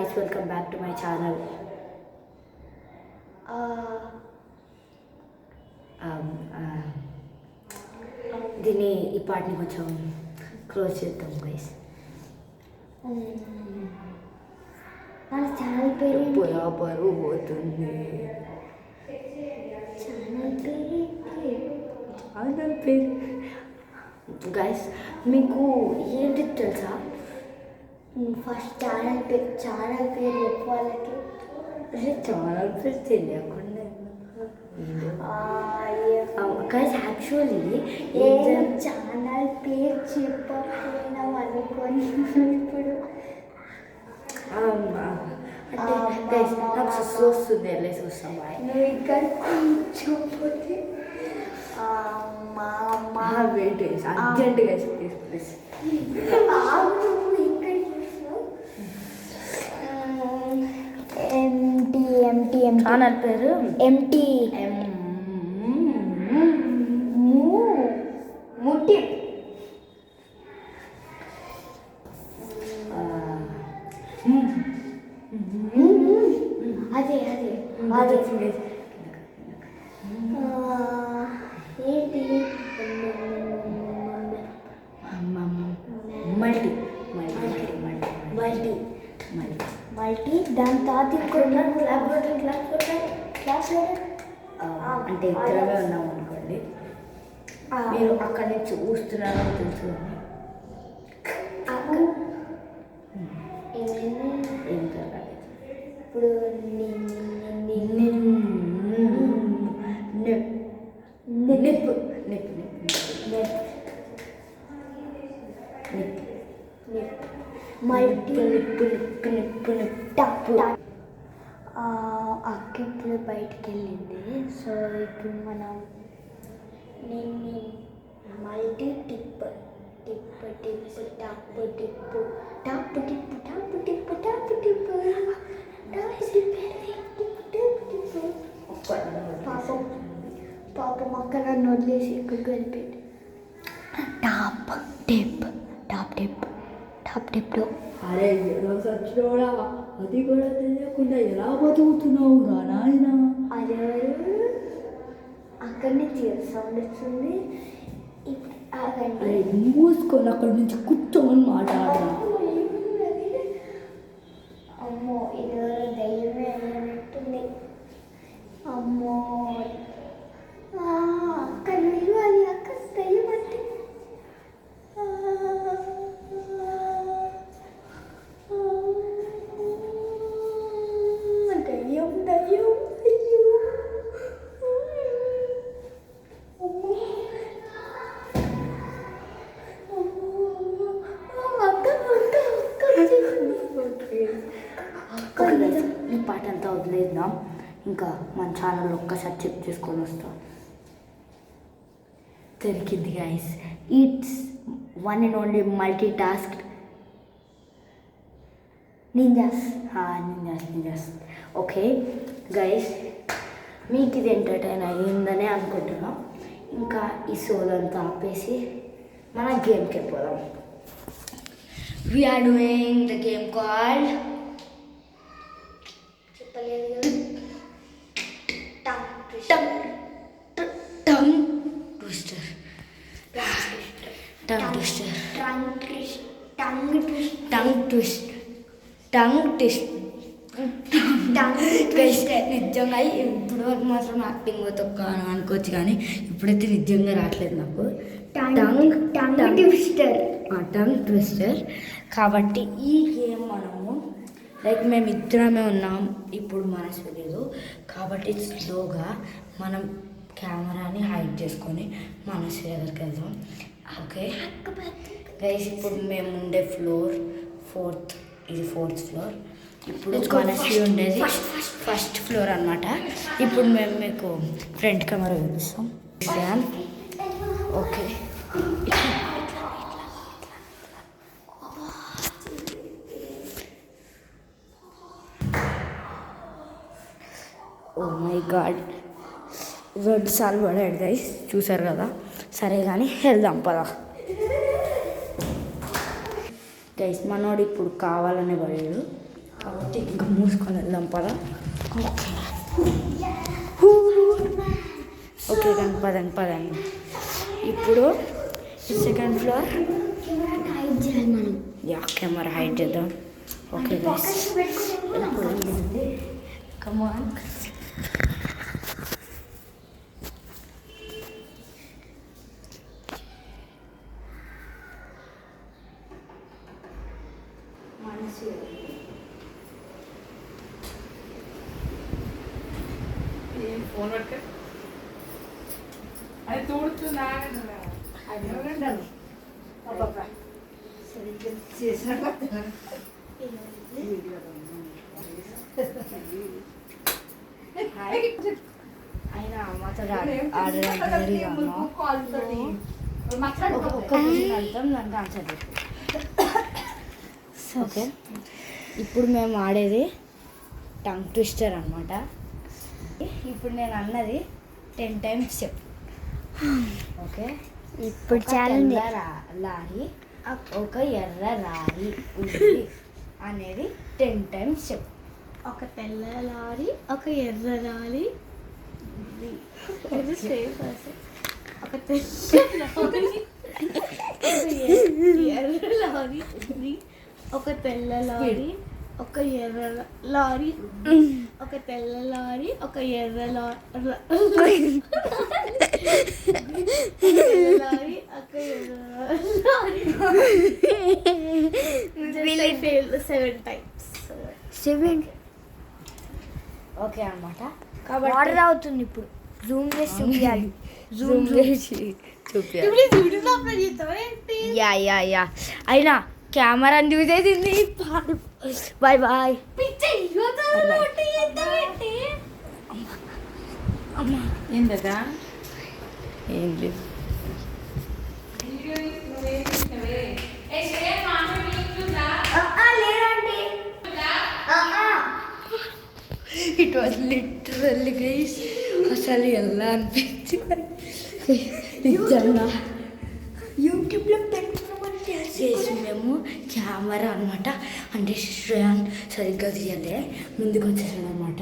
guys, welcome back to my channel. దీన్ని ఈ పాటని కొంచెం క్లోజ్ చేద్దాం గైస్. మన ఛానల్ పేరు పురా బరువు పోతుంది. ఛానల్ పేరు గైస్ మీకు ఏంటి తెలుసా? ఫస్ట్ ఛానల్ పేరు చెప్పాలకి ఛానల్ పేరు తెలియకుండా గైస్ యాక్చువల్లీ ఛానల్ పేరు చెప్పకపోయినా అనుకోని ఇప్పుడు అంటే నాకు సుస్సు వస్తుంది, వెళ్ళేసి వస్తాం. నువ్వు ఇక్కడ కూర్చోపోతే మా వెయిట్ అర్జెంట్గా ప్లీజ్. ఛానల్ పేరు ఎంటీ ముట్టి అదే ఏంటి మల్టీ దాని తాత క్లాస్ అంటే ఇద్దరమే ఉన్నాం అనుకోండి. మీరు అక్కడి నుంచి చూస్తున్నారని తెలుసు ఏం జరగాలి ఇప్పుడు నిప్పు మల్టీ నిప్పు అక్క ఇప్పుడు బయటికి వెళ్ళింది. సో ఇప్పుడు మనం మల్టీ టిప్ పాపం అక్క నన్ను వదిలేసి ఎక్కడికి వెళ్ళిపోయింది. టాప్ టిప్లో అరే సచ్చినోడా, అది కూడా తెలియకుండా ఎలా బతుకుతున్నావు రా నాయన? అదే అక్కడి నుంచి సౌండ్ వస్తుంది. అరే మూసుకొని అక్కడి నుంచి కూర్చోమని మాట్లాడరా. అమ్మో ఇది దయ్యమే అన్నట్టుంది. అమ్మో అక్క మీరు అది అక్క దయ్యం అంటే దయ్యం ఈ పాట అంతా వదిలేద్దాం. ఇంకా మన ఛానల్ ఒక్కసారి చెక్ చేసుకొని వస్తాం. దొరికింది guys. It's one and only multi task ninjas. Okay guys, మీకు ఇది ఎంటర్టైన్ అయ్యిందనే అనుకుంటున్నాం. ఇంకా ఈ సోలంతా ఆపేసి మన గేమ్కి వెళ్ళిపోదాం. We are doing the game called tongue twister. నిజంగా ఇప్పుడు వరకు మాత్రం యాక్టింగ్ తొక్క అనుకోవచ్చు, కానీ ఇప్పుడైతే నిజంగా రావట్లేదు నాకు. Tongue twister. కాబట్టి ఈ గేమ్ మనము మేము ఇద్దరమే ఉన్నాం, ఇప్పుడు మనసు లేదు. కాబట్టి స్లోగా మనం కెమెరాని హైడ్ చేసుకొని మనసు దగ్గరికి వెళ్దాం. ఓకే గైస్, ఇప్పుడు మేము ఉండే ఫ్లోర్ ఇది ఫోర్త్ ఫ్లోర్. ఇప్పుడు మనసు ఉండేది ఫస్ట్ ఫ్లోర్ అనమాట. ఇప్పుడు మేము మీకు ఫ్రంట్ కెమెరా చూపిస్తాం. ఓకే ఓ మై గాడ్, 2 సార్లు పడాడు గైస్, చూసారు కదా. సరే కానీ వెళ్దాం పదా. గైస్ మనోడు ఇప్పుడు కావాలనే పడాడు. కాబట్టి ఇంకా మూసుకొని వెళ్దాం పదా. ఓకే కానీ పదండి. ఇప్పుడు సెకండ్ ఫ్లోర్ హైడ్ చేయాలి మనం. కెమెరా హైడ్ చేద్దాం. Okay come on. ఫోన్ పట్టుక అది తోడుతుందా అయినా మాతో ఆర్డర్ ఆన్సర్ ఓకే. ఇప్పుడు మేము ఆడేది టంగ్ ట్విస్టర్ అనమాట. ఇప్పుడు నేను అన్నది 10 times చెప్పు. ఓకే. ఇప్పుడు ఛాలెంజ్ లారీ ఒక ఎర్ర రాయి ఉంది అనేది 10 times చెప్పు. ఒక తెల్ల లారీ, ఒక ఎర్ర లారీ, ఇది సేమ్ పర్సన్. ఒక తెల్ల లారీ, ఎర్ర లారీ ఉంది. ఒక తెల్ల లారీ, ఒక ఎర్ర లారీ, ఒక తెల్ల లారీ, ఒక ఎర్ర లారీ, ఒక ఎర్ర లారీ. 7 times. 7. ఓకే అనమాట. కాబట్టి ఆర్డర్ అవుతుంది. ఇప్పుడు జూమ్ చేసి చూపించాలి. జూమ్ చేసి చూపించాలి. యా అయినా కెమెరాని చూసేసింది. Bye bye. ఏంటదా ఏంటి ఇట్ వాజ్ లిటరల్లీ గైస్ అసలు ఎలా అనిపించింది నిజంగా. యూట్యూబ్లో పెట్టుకోమంటే మేము కెమెరా అనమాట. అంటే శ్రేయాన్ సరిగ్గా తీయాలి ముందుకు వచ్చేసాడు అనమాట.